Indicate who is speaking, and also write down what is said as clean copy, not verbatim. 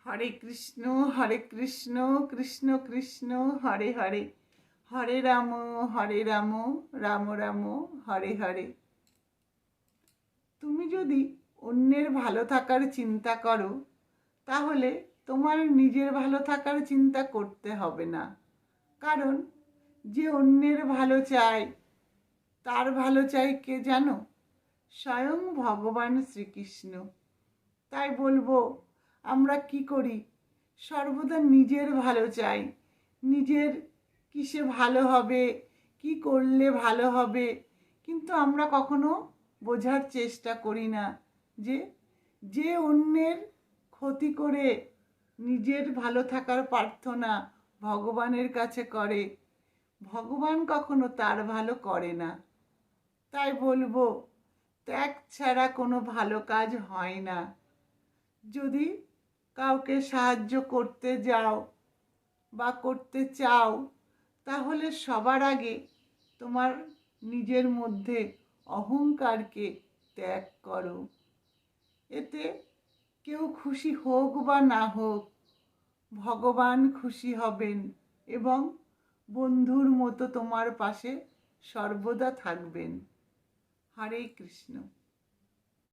Speaker 1: হরে কৃষ্ণ কৃষ্ণ কৃষ্ণ হরে হরে, হরে রাম রাম রাম হরে হরে। তুমি যদি অন্যের ভালো থাকার চিন্তা করো, তাহলে তোমার নিজের ভালো থাকার চিন্তা করতে হবে না। কারণ যে অন্যের ভালো চায়, তার ভালো চায় কে জানো? স্বয়ং ভগবান শ্রীকৃষ্ণ। তাই বলবো, আমরা কি করি? সর্বদা নিজের ভালো চাই। নিজের কিসে ভালো হবে, কি করলে ভালো হবে, কিন্তু আমরা কখনো বোঝার চেষ্টা করি না যে যে অন্যের ক্ষতি করে নিজের ভালো থাকার প্রার্থনা ভগবানের কাছে করে, ভগবান কখনো তার ভালো করে না। তাই বলবো, ত্যাগ ছাড়া কোনো ভালো কাজ হয় না। যদি কাউকে সাহায্য করতে যাও বা করতে চাও, তাহলে সবার আগে তোমার নিজের মধ্যে অহংকারকে ত্যাগ করো। এতে কেউ খুশি হোক বা না হোক, ভগবান খুশি হবেন এবং বন্ধুর মতো তোমার পাশে সর্বদা থাকবেন। হরে কৃষ্ণ।